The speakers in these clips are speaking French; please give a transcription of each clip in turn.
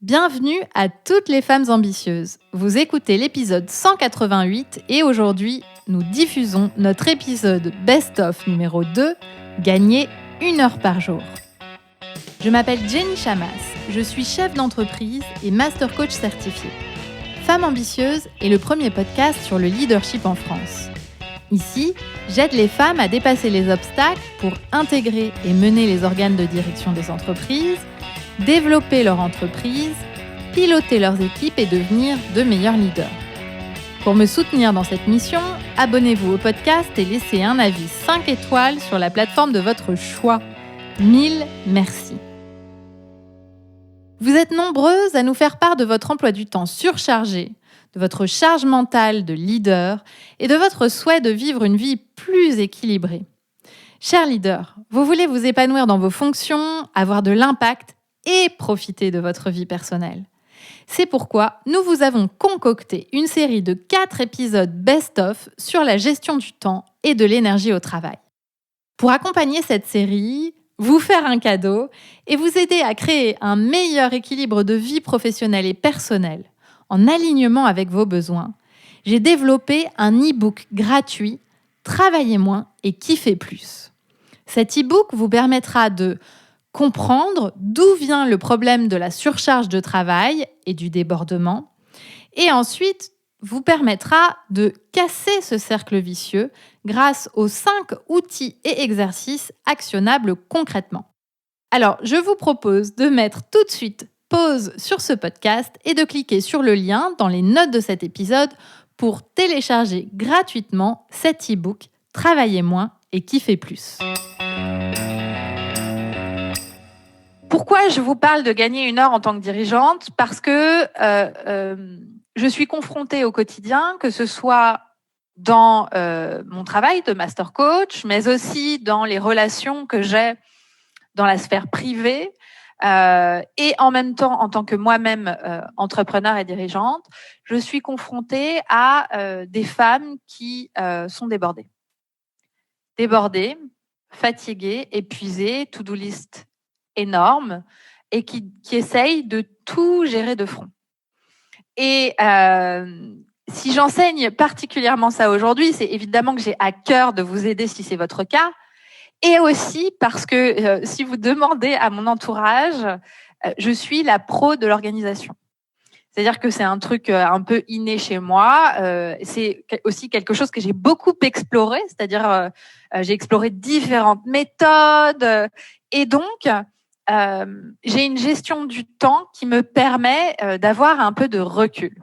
Bienvenue à toutes les femmes ambitieuses. Vous écoutez l'épisode 188 et aujourd'hui, nous diffusons notre épisode Best-of numéro 2, Gagner 1 heure par jour. Je m'appelle Jenny Chamas, je suis chef d'entreprise et master coach certifié. Femme ambitieuse est le premier podcast sur le leadership en France. Ici, j'aide les femmes à dépasser les obstacles pour intégrer et mener les organes de direction des entreprises, développer leur entreprise, piloter leurs équipes et devenir de meilleurs leaders. Pour me soutenir dans cette mission, abonnez-vous au podcast et laissez un avis 5 étoiles sur la plateforme de votre choix. 1000 merci. Vous êtes nombreuses à nous faire part de votre emploi du temps surchargé, de votre charge mentale de leader et de votre souhait de vivre une vie plus équilibrée. Chers leaders, vous voulez vous épanouir dans vos fonctions, avoir de l'impact et profiter de votre vie personnelle. C'est pourquoi nous vous avons concocté une série de 4 épisodes best-of sur la gestion du temps et de l'énergie au travail. Pour accompagner cette série, vous faire un cadeau et vous aider à créer un meilleur équilibre de vie professionnelle et personnelle, en alignement avec vos besoins, j'ai développé un e-book gratuit « Travaillez moins et kiffez plus ». Cet e-book vous permettra de comprendre d'où vient le problème de la surcharge de travail et du débordement, et ensuite vous permettra de casser ce cercle vicieux grâce aux 5 outils et exercices actionnables concrètement. Alors, je vous propose de mettre tout de suite pause sur ce podcast et de cliquer sur le lien dans les notes de cet épisode pour télécharger gratuitement cet e-book « Travaillez moins et kiffez plus ». Pourquoi je vous parle de gagner 1 heure en tant que dirigeante ? Parce que je suis confrontée au quotidien, que ce soit dans mon travail de master coach, mais aussi dans les relations que j'ai dans la sphère privée et en même temps, en tant que moi-même entrepreneur et dirigeante, je suis confrontée à des femmes qui sont débordées. Débordées, fatiguées, épuisées, to-do list énorme et qui essayent de tout gérer de front. Et si j'enseigne particulièrement ça aujourd'hui, c'est évidemment que j'ai à cœur de vous aider si c'est votre cas, et aussi parce que si vous demandez à mon entourage, je suis la pro de l'organisation. C'est-à-dire que c'est un truc un peu inné chez moi. C'est aussi quelque chose que j'ai beaucoup exploré, c'est-à-dire j'ai exploré différentes méthodes et donc j'ai une gestion du temps qui me permet d'avoir un peu de recul.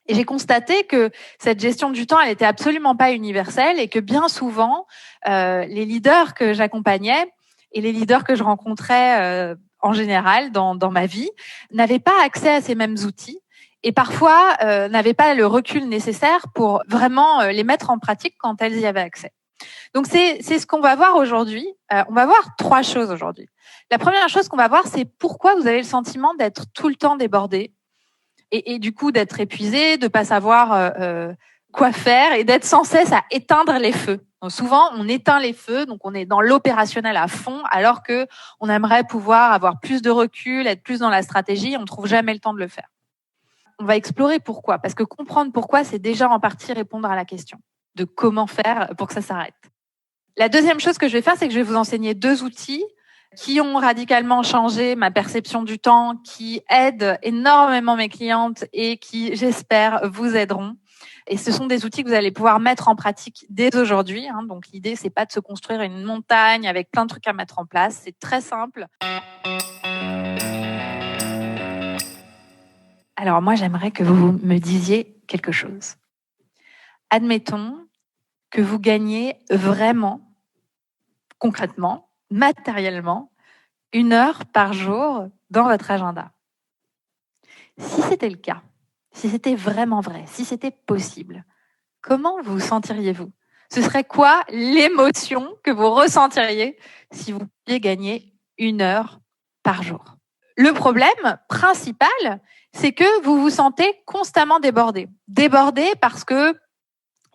Et j'ai constaté que cette gestion du temps, elle était absolument pas universelle et que bien souvent, les leaders que j'accompagnais et les leaders que je rencontrais en général dans ma vie n'avaient pas accès à ces mêmes outils et parfois n'avaient pas le recul nécessaire pour vraiment les mettre en pratique quand elles y avaient accès. Donc c'est ce qu'on va voir aujourd'hui. On va voir 3 choses aujourd'hui. La première chose qu'on va voir, c'est pourquoi vous avez le sentiment d'être tout le temps débordé et du coup d'être épuisé, de pas savoir quoi faire et d'être sans cesse à éteindre les feux. Donc souvent, on éteint les feux, donc on est dans l'opérationnel à fond, alors que on aimerait pouvoir avoir plus de recul, être plus dans la stratégie, on trouve jamais le temps de le faire. On va explorer pourquoi, parce que comprendre pourquoi, c'est déjà en partie répondre à la question de comment faire pour que ça s'arrête. La deuxième chose que je vais faire, c'est que je vais vous enseigner 2 outils qui ont radicalement changé ma perception du temps, qui aident énormément mes clientes et qui, j'espère, vous aideront. Et ce sont des outils que vous allez pouvoir mettre en pratique dès aujourd'hui. Donc l'idée, c'est pas de se construire une montagne avec plein de trucs à mettre en place. C'est très simple. Alors moi, j'aimerais que vous me disiez quelque chose. Admettons que vous gagnez vraiment, concrètement, matériellement, 1 heure par jour dans votre agenda. Si c'était le cas, si c'était vraiment vrai, si c'était possible, comment vous sentiriez-vous ? Ce serait quoi l'émotion que vous ressentiriez si vous pouviez gagner 1 heure par jour ? Le problème principal, c'est que vous vous sentez constamment débordé. Débordé parce que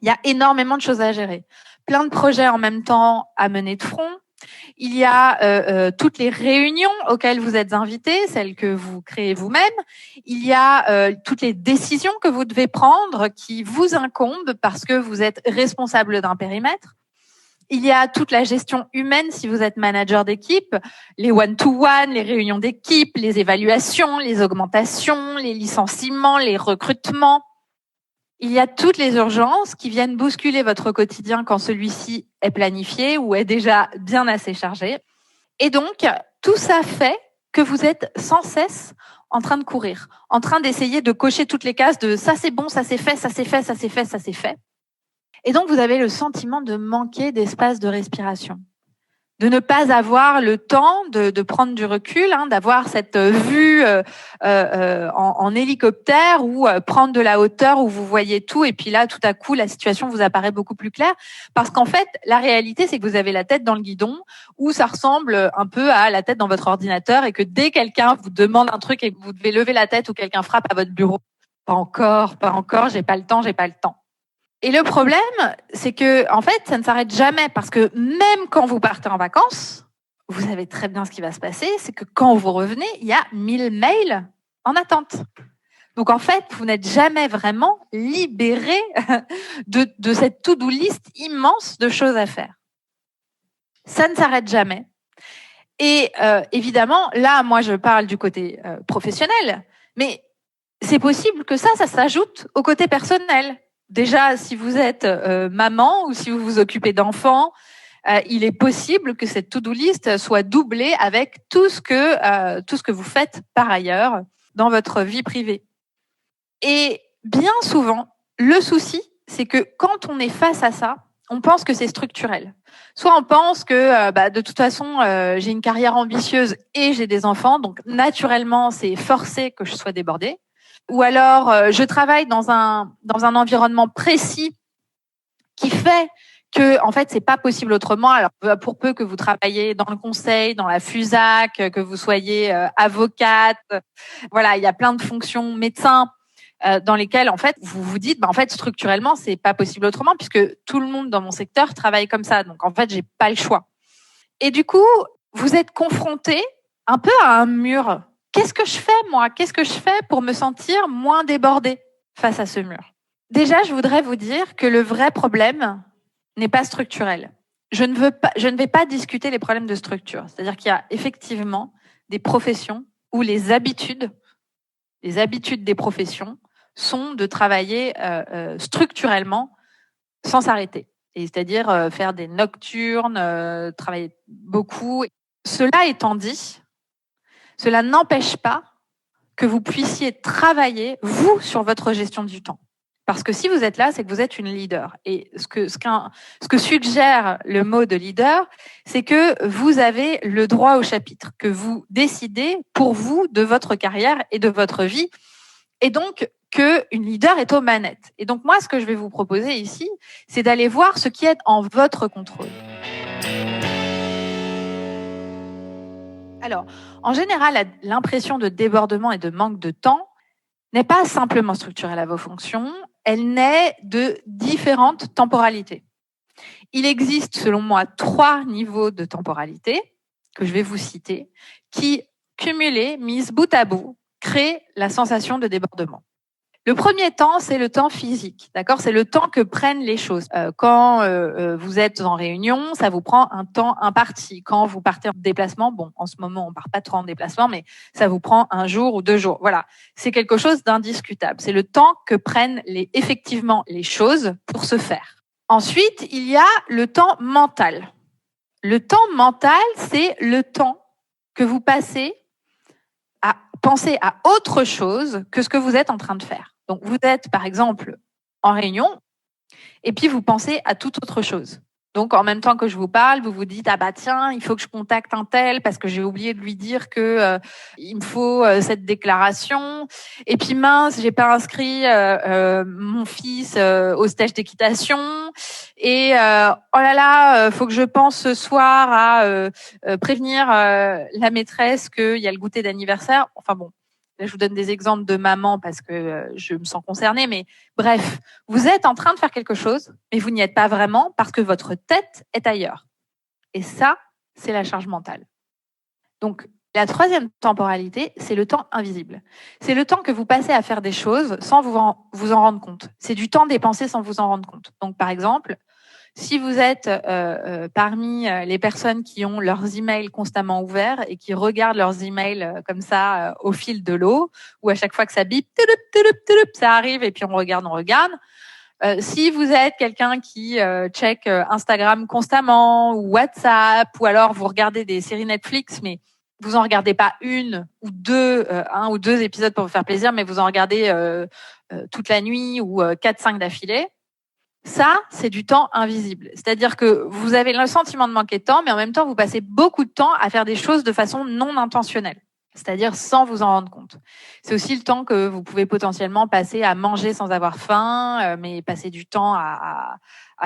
il y a énormément de choses à gérer. Plein de projets en même temps à mener de front, Il y a toutes les réunions auxquelles vous êtes invités, celles que vous créez vous-même. Il y a toutes les décisions que vous devez prendre qui vous incombent parce que vous êtes responsable d'un périmètre. Il y a toute la gestion humaine si vous êtes manager d'équipe, les one-to-one, les réunions d'équipe, les évaluations, les augmentations, les licenciements, les recrutements. Il y a toutes les urgences qui viennent bousculer votre quotidien quand celui-ci est planifié ou est déjà bien assez chargé. Et donc, tout ça fait que vous êtes sans cesse en train de courir, en train d'essayer de cocher toutes les cases de ça c'est bon, ça c'est fait, ça c'est fait, ça c'est fait, ça c'est fait. Et donc, vous avez le sentiment de manquer d'espace de respiration, de ne pas avoir le temps de prendre du recul, d'avoir cette vue en hélicoptère ou prendre de la hauteur où vous voyez tout et puis là, tout à coup, la situation vous apparaît beaucoup plus claire parce qu'en fait, la réalité, c'est que vous avez la tête dans le guidon où ça ressemble un peu à la tête dans votre ordinateur et que dès quelqu'un vous demande un truc et que vous devez lever la tête ou quelqu'un frappe à votre bureau, pas encore, j'ai pas le temps. Et le problème, c'est que, en fait, ça ne s'arrête jamais parce que même quand vous partez en vacances, vous savez très bien ce qui va se passer, c'est que quand vous revenez, il y a 1000 mails en attente. Donc, en fait, vous n'êtes jamais vraiment libéré de cette to-do list immense de choses à faire. Ça ne s'arrête jamais. Et évidemment, là, moi, je parle du côté professionnel, mais c'est possible que ça s'ajoute au côté personnel. Déjà, si vous êtes maman ou si vous vous occupez d'enfants, il est possible que cette to-do list soit doublée avec tout ce que vous faites par ailleurs dans votre vie privée. Et bien souvent, le souci, c'est que quand on est face à ça, on pense que c'est structurel. Soit on pense que de toute façon, j'ai une carrière ambitieuse et j'ai des enfants, donc naturellement, c'est forcé que je sois débordée. Ou alors, je travaille dans un environnement précis qui fait que, en fait, c'est pas possible autrement. Alors, pour peu que vous travaillez dans le conseil, dans la FUSAC, que vous soyez avocate, voilà, il y a plein de fonctions, médecins, dans lesquelles, en fait, vous vous dites, en fait, structurellement, c'est pas possible autrement puisque tout le monde dans mon secteur travaille comme ça. Donc, en fait, j'ai pas le choix. Et du coup, vous êtes confronté un peu à un mur. Qu'est-ce que je fais, moi ? Qu'est-ce que je fais pour me sentir moins débordée face à ce mur ? Déjà, je voudrais vous dire que le vrai problème n'est pas structurel. Je ne vais pas discuter les problèmes de structure. C'est-à-dire qu'il y a effectivement des professions où les habitudes des professions sont de travailler structurellement sans s'arrêter. Et c'est-à-dire faire des nocturnes, travailler beaucoup. Cela étant dit, cela n'empêche pas que vous puissiez travailler, vous, sur votre gestion du temps. Parce que si vous êtes là, c'est que vous êtes une leader. Et ce que suggère le mot de leader, c'est que vous avez le droit au chapitre, que vous décidez pour vous de votre carrière et de votre vie. Et donc, qu'une leader est aux manettes. Et donc, moi, ce que je vais vous proposer ici, c'est d'aller voir ce qui est en votre contrôle. Alors, en général, l'impression de débordement et de manque de temps n'est pas simplement structurelle à vos fonctions, elle naît de différentes temporalités. Il existe, selon moi, 3 niveaux de temporalité que je vais vous citer, qui, cumulés, mis bout à bout, créent la sensation de débordement. Le premier temps, c'est le temps physique, d'accord ? C'est le temps que prennent les choses. Quand vous êtes en réunion, ça vous prend un temps imparti. Quand vous partez en déplacement, bon, en ce moment, on part pas trop en déplacement, mais ça vous prend 1 jour ou 2 jours. Voilà, c'est quelque chose d'indiscutable. C'est le temps que prennent effectivement les choses pour se faire. Ensuite, il y a le temps mental. Le temps mental, c'est le temps que vous passez à penser à autre chose que ce que vous êtes en train de faire. Donc, vous êtes, par exemple, en réunion et puis vous pensez à toute autre chose. Donc, en même temps que je vous parle, vous vous dites « Ah bah tiens, il faut que je contacte un tel parce que j'ai oublié de lui dire que il me faut cette déclaration. Et puis mince, j'ai pas inscrit mon fils au stage d'équitation. Et oh là là, faut que je pense ce soir à prévenir la maîtresse qu'il y a le goûter d'anniversaire. » Enfin bon. Là, je vous donne des exemples de maman parce que je me sens concernée. Mais bref, vous êtes en train de faire quelque chose, mais vous n'y êtes pas vraiment parce que votre tête est ailleurs. Et ça, c'est la charge mentale. Donc, la troisième temporalité, c'est le temps invisible. C'est le temps que vous passez à faire des choses sans vous en rendre compte. C'est du temps dépensé sans vous en rendre compte. Donc, par exemple, si vous êtes parmi les personnes qui ont leurs emails constamment ouverts et qui regardent leurs emails comme ça au fil de l'eau, ou à chaque fois que ça bip, ça arrive et puis on regarde. Si vous êtes quelqu'un qui check Instagram constamment ou WhatsApp, ou alors vous regardez des séries Netflix, mais vous en regardez pas un ou deux épisodes pour vous faire plaisir, mais vous en regardez toute la nuit ou 4-5 d'affilée. Ça, c'est du temps invisible. C'est-à-dire que vous avez le sentiment de manquer de temps, mais en même temps, vous passez beaucoup de temps à faire des choses de façon non intentionnelle, c'est-à-dire sans vous en rendre compte. C'est aussi le temps que vous pouvez potentiellement passer à manger sans avoir faim, mais passer du temps à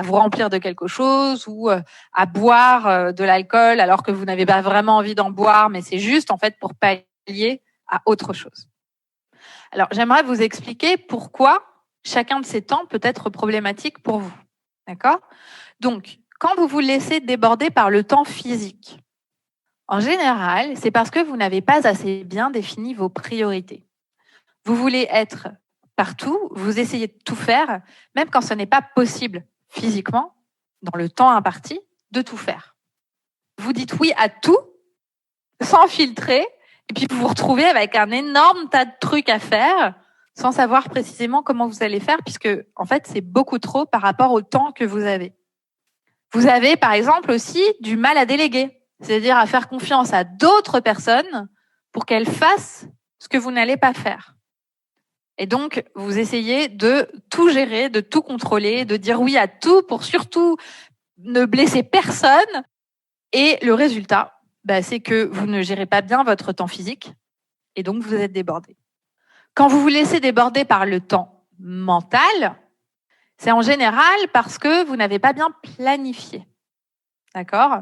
vous remplir de quelque chose ou à boire de l'alcool alors que vous n'avez pas vraiment envie d'en boire, mais c'est juste en fait pour pallier à autre chose. Alors, j'aimerais vous expliquer pourquoi chacun de ces temps peut être problématique pour vous. D'accord ? Donc, quand vous vous laissez déborder par le temps physique, en général, c'est parce que vous n'avez pas assez bien défini vos priorités. Vous voulez être partout, vous essayez de tout faire, même quand ce n'est pas possible physiquement, dans le temps imparti, de tout faire. Vous dites oui à tout, sans filtrer, et puis vous vous retrouvez avec un énorme tas de trucs à faire, sans savoir précisément comment vous allez faire, puisque en fait, c'est beaucoup trop par rapport au temps que vous avez. Vous avez, par exemple, aussi du mal à déléguer, c'est-à-dire à faire confiance à d'autres personnes pour qu'elles fassent ce que vous n'allez pas faire. Et donc, vous essayez de tout gérer, de tout contrôler, de dire oui à tout pour surtout ne blesser personne. Et le résultat, c'est que vous ne gérez pas bien votre temps physique et donc vous êtes débordé. Quand vous vous laissez déborder par le temps mental, c'est en général parce que vous n'avez pas bien planifié. D'accord ?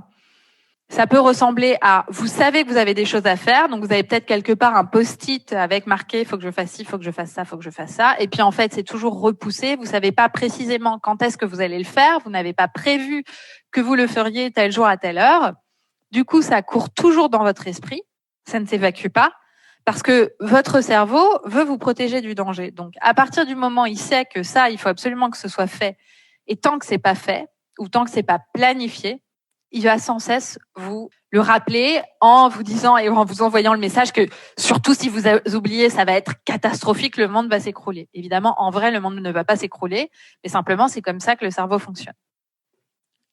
Ça peut ressembler à, vous savez que vous avez des choses à faire, donc vous avez peut-être quelque part un post-it avec marqué « faut que je fasse ci, faut que je fasse ça, faut que je fasse ça », et puis en fait c'est toujours repoussé, vous savez pas précisément quand est-ce que vous allez le faire, vous n'avez pas prévu que vous le feriez tel jour à telle heure, du coup ça court toujours dans votre esprit, ça ne s'évacue pas, parce que votre cerveau veut vous protéger du danger. Donc à partir du moment où il sait que ça, il faut absolument que ce soit fait, et tant que c'est pas fait, ou tant que c'est pas planifié, il va sans cesse vous le rappeler en vous disant et en vous envoyant le message que surtout si vous oubliez, ça va être catastrophique, le monde va s'écrouler. Évidemment, en vrai, le monde ne va pas s'écrouler, mais simplement, c'est comme ça que le cerveau fonctionne.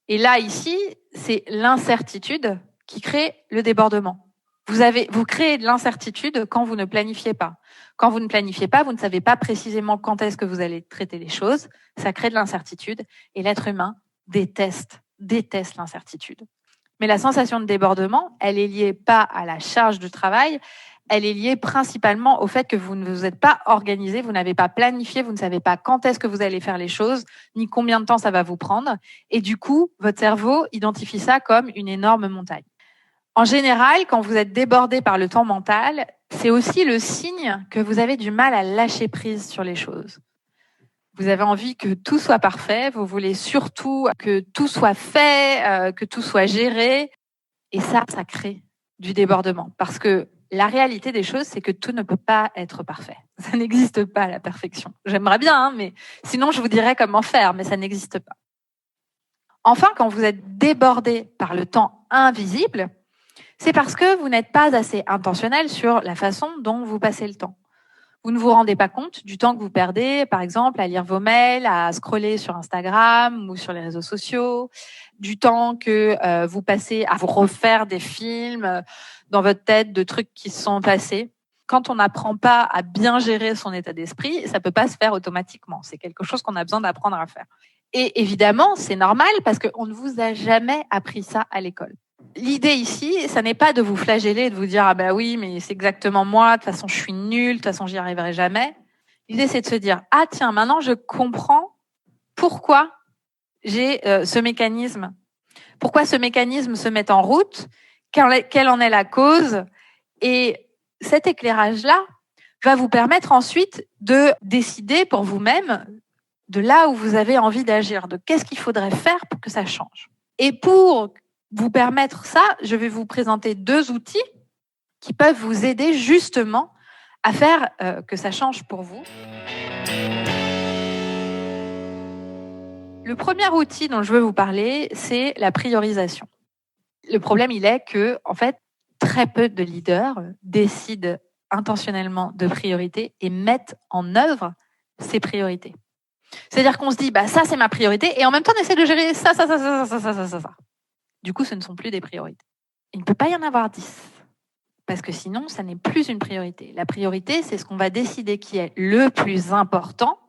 Et là, ici, c'est l'incertitude qui crée le débordement. Vous créez de l'incertitude quand vous ne planifiez pas. Quand vous ne planifiez pas, vous ne savez pas précisément quand est-ce que vous allez traiter les choses. Ça crée de l'incertitude et l'être humain déteste l'incertitude. Mais la sensation de débordement, elle est liée pas à la charge du travail, elle est liée principalement au fait que vous ne vous êtes pas organisé, vous n'avez pas planifié, vous ne savez pas quand est-ce que vous allez faire les choses, ni combien de temps ça va vous prendre. Et du coup, votre cerveau identifie ça comme une énorme montagne. En général, quand vous êtes débordé par le temps mental, c'est aussi le signe que vous avez du mal à lâcher prise sur les choses. Vous avez envie que tout soit parfait, vous voulez surtout que tout soit fait, que tout soit géré. Et ça crée du débordement. Parce que la réalité des choses, c'est que tout ne peut pas être parfait. Ça n'existe pas, la perfection. J'aimerais bien, mais sinon je vous dirais comment faire, mais ça n'existe pas. Enfin, quand vous êtes débordé par le temps invisible, c'est parce que vous n'êtes pas assez intentionnel sur la façon dont vous passez le temps. Vous ne vous rendez pas compte du temps que vous perdez, par exemple, à lire vos mails, à scroller sur Instagram ou sur les réseaux sociaux, du temps que vous passez à vous refaire des films dans votre tête de trucs qui se sont passés. Quand on n'apprend pas à bien gérer son état d'esprit, ça peut pas se faire automatiquement. C'est quelque chose qu'on a besoin d'apprendre à faire. Et évidemment, c'est normal parce qu'on ne vous a jamais appris ça à l'école. L'idée ici, ça n'est pas de vous flageller, de vous dire « Ah ben oui, mais c'est exactement moi, de toute façon je suis nulle, de toute façon j'y arriverai jamais ». L'idée c'est de se dire « Ah tiens, maintenant je comprends pourquoi j'ai ce mécanisme. Pourquoi ce mécanisme se met en route, quelle en est la cause ?» Et cet éclairage-là va vous permettre ensuite de décider pour vous-même de là où vous avez envie d'agir, de qu'est-ce qu'il faudrait faire pour que ça change. Et pour vous permettre ça, je vais vous présenter 2 outils qui peuvent vous aider justement à faire que ça change pour vous. Le premier outil dont je veux vous parler, c'est la priorisation. Le problème, il est que, en fait, très peu de leaders décident intentionnellement de priorités et mettent en œuvre ces priorités. C'est-à-dire qu'on se dit, ça c'est ma priorité, et en même temps on essaie de gérer ça. Du coup, ce ne sont plus des priorités. Il ne peut pas y en avoir 10, parce que sinon, ça n'est plus une priorité. La priorité, c'est ce qu'on va décider qui est le plus important,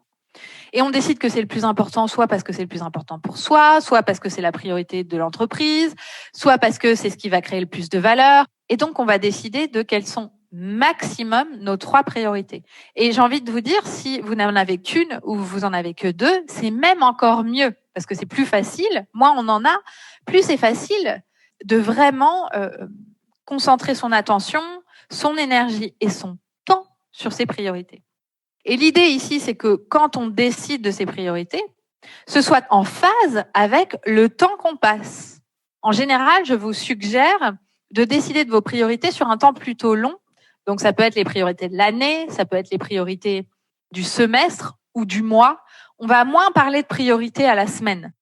et on décide que c'est le plus important, soit parce que c'est le plus important pour soi, soit parce que c'est la priorité de l'entreprise, soit parce que c'est ce qui va créer le plus de valeur, et donc on va décider de quelles sont maximum nos 3 priorités. Et j'ai envie de vous dire, si vous n'en avez qu'une ou vous en avez que 2, c'est même encore mieux, parce que c'est plus facile. Moins on en a, plus c'est facile de vraiment concentrer son attention, son énergie et son temps sur ses priorités. Et l'idée ici, c'est que quand on décide de ses priorités, ce soit en phase avec le temps qu'on passe. En général, je vous suggère de décider de vos priorités sur un temps plutôt long. Donc, ça peut être les priorités de l'année, ça peut être les priorités du semestre ou du mois. On va moins parler de priorités à la semaine.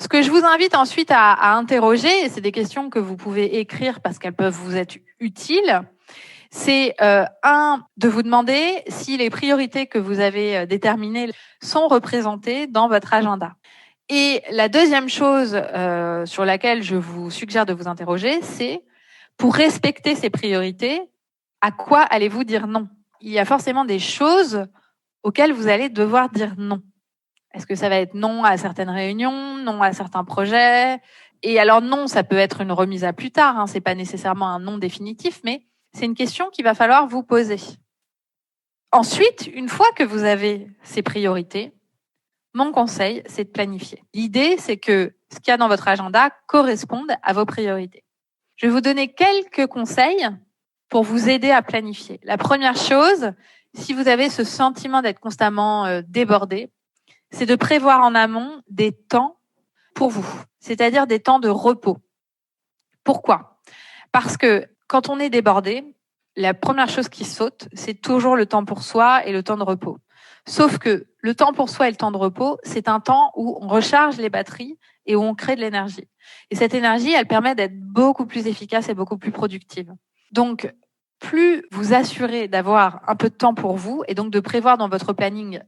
Ce que je vous invite ensuite à interroger, et c'est des questions que vous pouvez écrire parce qu'elles peuvent vous être utiles, c'est de vous demander si les priorités que vous avez déterminées sont représentées dans votre agenda. Et la deuxième chose sur laquelle je vous suggère de vous interroger, c'est pour respecter ces priorités, à quoi allez-vous dire non? Il y a forcément des choses auxquelles vous allez devoir dire non. Est-ce que ça va être non à certaines réunions, non à certains projets? Et alors non, ça peut être une remise à plus tard, hein, c'est pas nécessairement un non définitif, mais c'est une question qu'il va falloir vous poser. Ensuite, une fois que vous avez ces priorités, mon conseil, c'est de planifier. L'idée, c'est que ce qu'il y a dans votre agenda corresponde à vos priorités. Je vais vous donner quelques conseils pour vous aider à planifier. La première chose, si vous avez ce sentiment d'être constamment débordé, c'est de prévoir en amont des temps pour vous, c'est-à-dire des temps de repos. Pourquoi? Parce que quand on est débordé, la première chose qui saute, c'est toujours le temps pour soi et le temps de repos. Sauf que le temps pour soi et le temps de repos, c'est un temps où on recharge les batteries et où on crée de l'énergie. Et cette énergie, elle permet d'être beaucoup plus efficace et beaucoup plus productive. Donc, plus vous assurez d'avoir un peu de temps pour vous et donc de prévoir dans votre planning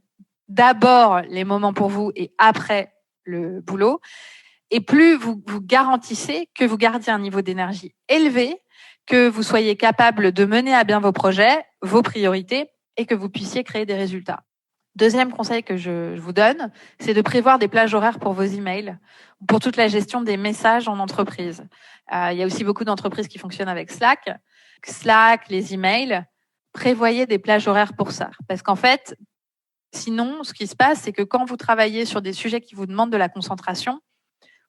d'abord les moments pour vous et après le boulot, et plus vous garantissez que vous gardiez un niveau d'énergie élevé, que vous soyez capable de mener à bien vos projets, vos priorités, et que vous puissiez créer des résultats. Deuxième conseil que je vous donne, c'est de prévoir des plages horaires pour vos emails, pour toute la gestion des messages en entreprise. Il y a aussi beaucoup d'entreprises qui fonctionnent avec Slack. Slack, les emails, prévoyez des plages horaires pour ça. Parce qu'en fait, sinon, ce qui se passe, c'est que quand vous travaillez sur des sujets qui vous demandent de la concentration,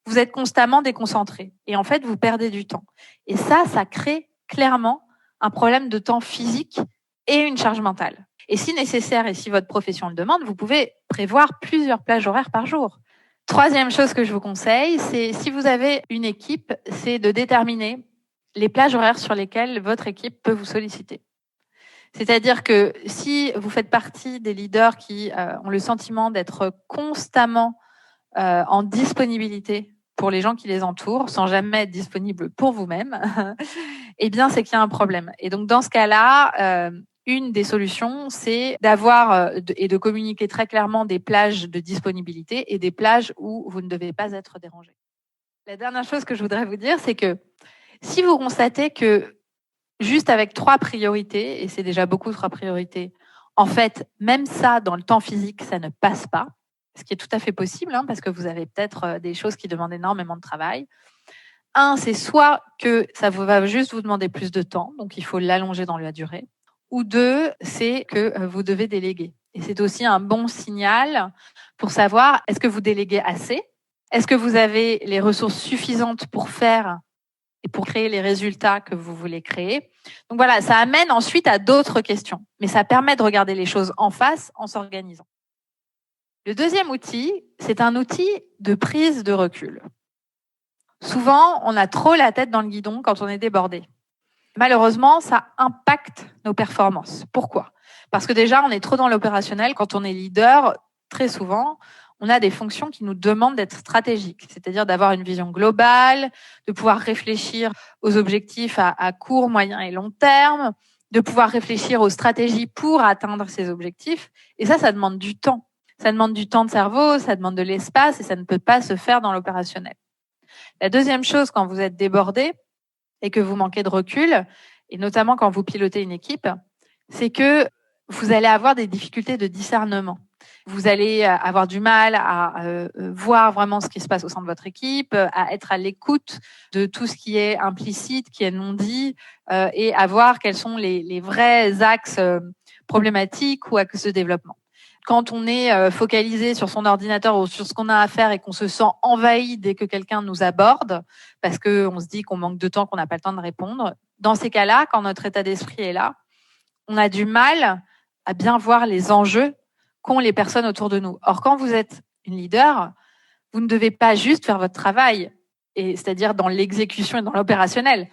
vous êtes constamment déconcentré. Et en fait, vous perdez du temps. Et ça crée clairement un problème de temps physique et une charge mentale. Et si nécessaire, et si votre profession le demande, vous pouvez prévoir plusieurs plages horaires par jour. Troisième chose que je vous conseille, c'est si vous avez une équipe, c'est de déterminer les plages horaires sur lesquelles votre équipe peut vous solliciter. C'est-à-dire que si vous faites partie des leaders qui ont le sentiment d'être constamment en disponibilité pour les gens qui les entourent, sans jamais être disponible pour vous-même, eh bien, c'est qu'il y a un problème. Et donc, dans ce cas-là, une des solutions, c'est d'avoir et de communiquer très clairement des plages de disponibilité et des plages où vous ne devez pas être dérangé. La dernière chose que je voudrais vous dire, c'est que si vous constatez que juste avec 3 priorités, et c'est déjà beaucoup 3 priorités, en fait, même ça, dans le temps physique, ça ne passe pas, ce qui est tout à fait possible, hein, parce que vous avez peut-être des choses qui demandent énormément de travail. Un, c'est soit que ça va juste vous demander plus de temps, donc il faut l'allonger dans la durée. Ou 2, c'est que vous devez déléguer. Et c'est aussi un bon signal pour savoir, est-ce que vous déléguez assez? Est-ce que vous avez les ressources suffisantes pour faire et pour créer les résultats que vous voulez créer? Donc voilà, ça amène ensuite à d'autres questions. Mais ça permet de regarder les choses en face en s'organisant. Le deuxième outil, c'est un outil de prise de recul. Souvent, on a trop la tête dans le guidon quand on est débordé. Malheureusement, ça impacte nos performances. Pourquoi ? Parce que déjà, on est trop dans l'opérationnel. Quand on est leader, très souvent, on a des fonctions qui nous demandent d'être stratégiques, c'est-à-dire d'avoir une vision globale, de pouvoir réfléchir aux objectifs à court, moyen et long terme, de pouvoir réfléchir aux stratégies pour atteindre ces objectifs. Et ça demande du temps. Ça demande du temps de cerveau, ça demande de l'espace et ça ne peut pas se faire dans l'opérationnel. La deuxième chose, quand vous êtes débordé et que vous manquez de recul, et notamment quand vous pilotez une équipe, c'est que vous allez avoir des difficultés de discernement. Vous allez avoir du mal à voir vraiment ce qui se passe au sein de votre équipe, à être à l'écoute de tout ce qui est implicite, qui est non dit, et à voir quels sont les vrais axes problématiques ou axes de développement. Quand on est focalisé sur son ordinateur ou sur ce qu'on a à faire et qu'on se sent envahi dès que quelqu'un nous aborde, parce qu'on se dit qu'on manque de temps, qu'on n'a pas le temps de répondre, dans ces cas-là, quand notre état d'esprit est là, on a du mal à bien voir les enjeux qu'ont les personnes autour de nous. Or, quand vous êtes une leader, vous ne devez pas juste faire votre travail, et c'est-à-dire dans l'exécution et dans l'opérationnel.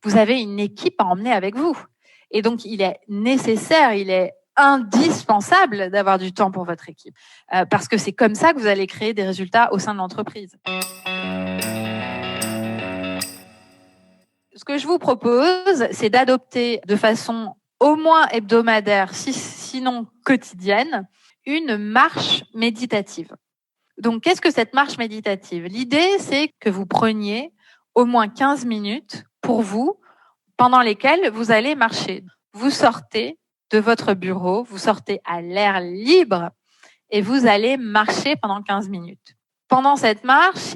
Vous avez une équipe à emmener avec vous. Et donc, il est nécessaire, il est indispensable d'avoir du temps pour votre équipe, parce que c'est comme ça que vous allez créer des résultats au sein de l'entreprise. Ce que je vous propose, c'est d'adopter de façon au moins hebdomadaire, sinon quotidienne, une marche méditative. Donc, qu'est-ce que cette marche méditative ? L'idée, c'est que vous preniez au moins 15 minutes pour vous, pendant lesquelles vous allez marcher. Vous sortez de votre bureau, vous sortez à l'air libre et vous allez marcher pendant 15 minutes. Pendant cette marche,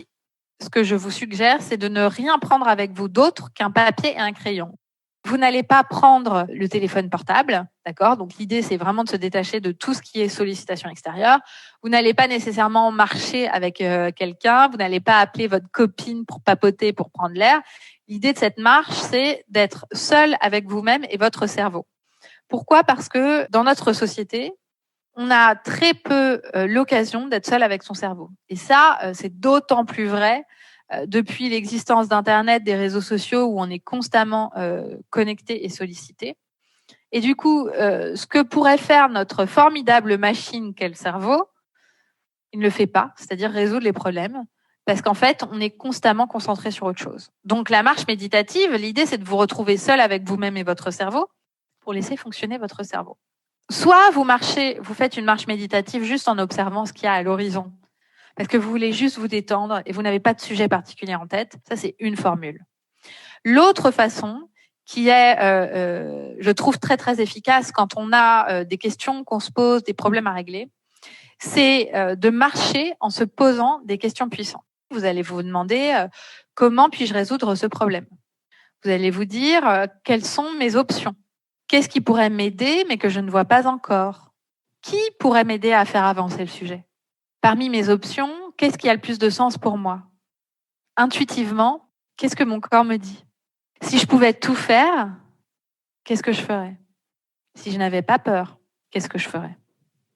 ce que je vous suggère, c'est de ne rien prendre avec vous d'autre qu'un papier et un crayon. Vous n'allez pas prendre le téléphone portable, d'accord ? Donc l'idée, c'est vraiment de se détacher de tout ce qui est sollicitation extérieure. Vous n'allez pas nécessairement marcher avec quelqu'un, vous n'allez pas appeler votre copine pour papoter, pour prendre l'air. L'idée de cette marche, c'est d'être seul avec vous-même et votre cerveau. Pourquoi ? Parce que dans notre société, on a très peu l'occasion d'être seul avec son cerveau. Et ça, c'est d'autant plus vrai depuis l'existence d'Internet, des réseaux sociaux où on est constamment connecté et sollicité. Et du coup, ce que pourrait faire notre formidable machine qu'est le cerveau, il ne le fait pas, c'est-à-dire résoudre les problèmes, parce qu'en fait, on est constamment concentré sur autre chose. Donc la marche méditative, l'idée, c'est de vous retrouver seul avec vous-même et votre cerveau pour laisser fonctionner votre cerveau. Soit vous marchez, vous faites une marche méditative juste en observant ce qu'il y a à l'horizon, parce que vous voulez juste vous détendre et vous n'avez pas de sujet particulier en tête. Ça, c'est une formule. L'autre façon, qui est, je trouve, très, très efficace quand on a des questions qu'on se pose, des problèmes à régler, c'est de marcher en se posant des questions puissantes. Vous allez vous demander comment puis-je résoudre ce problème ? Vous allez vous dire quelles sont mes options ? Qu'est-ce qui pourrait m'aider mais que je ne vois pas encore ? Qui pourrait m'aider à faire avancer le sujet ? Parmi mes options, qu'est-ce qui a le plus de sens pour moi ? Intuitivement, qu'est-ce que mon corps me dit ? Si je pouvais tout faire, qu'est-ce que je ferais ? Si je n'avais pas peur, qu'est-ce que je ferais ?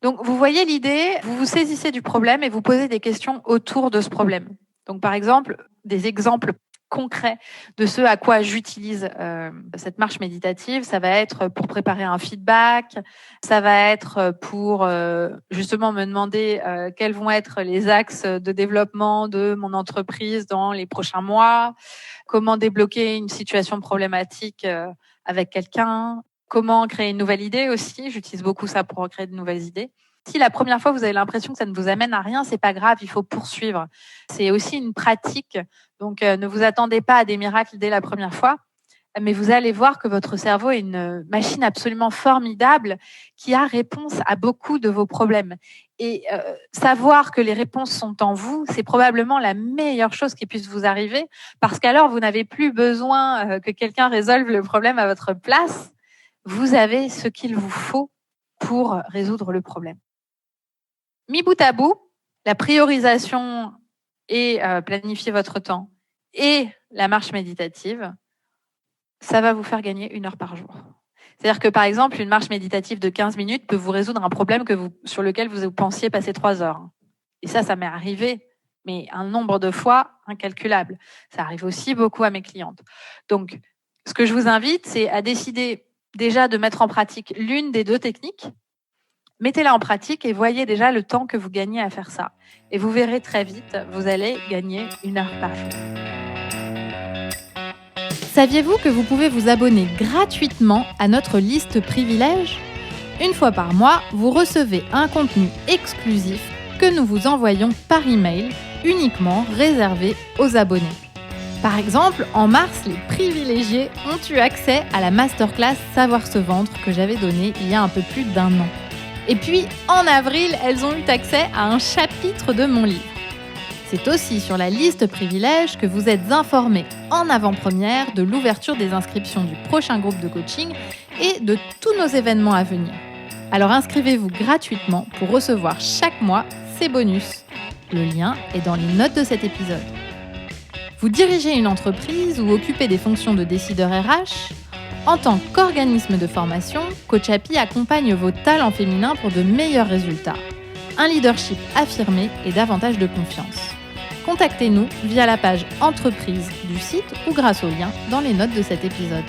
Donc, vous voyez l'idée, vous vous saisissez du problème et vous posez des questions autour de ce problème. Donc, par exemple, des exemples concrets de ce à quoi j'utilise cette marche méditative, ça va être pour préparer un feedback, ça va être pour justement me demander quels vont être les axes de développement de mon entreprise dans les prochains mois, comment débloquer une situation problématique avec quelqu'un, comment créer une nouvelle idée aussi. J'utilise beaucoup ça pour créer de nouvelles idées. Si la première fois vous avez l'impression que ça ne vous amène à rien, c'est pas grave, il faut poursuivre. C'est aussi une pratique, donc ne vous attendez pas à des miracles dès la première fois, mais vous allez voir que votre cerveau est une machine absolument formidable qui a réponse à beaucoup de vos problèmes. Et savoir que les réponses sont en vous, c'est probablement la meilleure chose qui puisse vous arriver, parce qu'alors vous n'avez plus besoin que quelqu'un résolve le problème à votre place. Vous avez ce qu'il vous faut pour résoudre le problème. Mis bout à bout, la priorisation et planifier votre temps et la marche méditative, ça va vous faire gagner 1 heure par jour. C'est-à-dire que, par exemple, une marche méditative de 15 minutes peut vous résoudre un problème sur lequel vous pensiez passer 3 heures. Et ça m'est arrivé, mais un nombre de fois incalculable. Ça arrive aussi beaucoup à mes clientes. Donc, ce que je vous invite, c'est à décider déjà de mettre en pratique l'une des 2 techniques. Mettez-la en pratique et voyez déjà le temps que vous gagnez à faire ça. Et vous verrez très vite, vous allez gagner 1 heure par jour. Saviez-vous que vous pouvez vous abonner gratuitement à notre liste privilège ? Une fois par mois, vous recevez un contenu exclusif que nous vous envoyons par email, uniquement réservé aux abonnés. Par exemple, en mars, les privilégiés ont eu accès à la masterclass Savoir se vendre que j'avais donnée il y a un peu plus d'1 an. Et puis, en avril, elles ont eu accès à un chapitre de mon livre. C'est aussi sur la liste privilège que vous êtes informés en avant-première de l'ouverture des inscriptions du prochain groupe de coaching et de tous nos événements à venir. Alors inscrivez-vous gratuitement pour recevoir chaque mois ces bonus. Le lien est dans les notes de cet épisode. Vous dirigez une entreprise ou occupez des fonctions de décideur RH ? En tant qu'organisme de formation, Coach Happy accompagne vos talents féminins pour de meilleurs résultats, un leadership affirmé et davantage de confiance. Contactez-nous via la page entreprise du site ou grâce au lien dans les notes de cet épisode.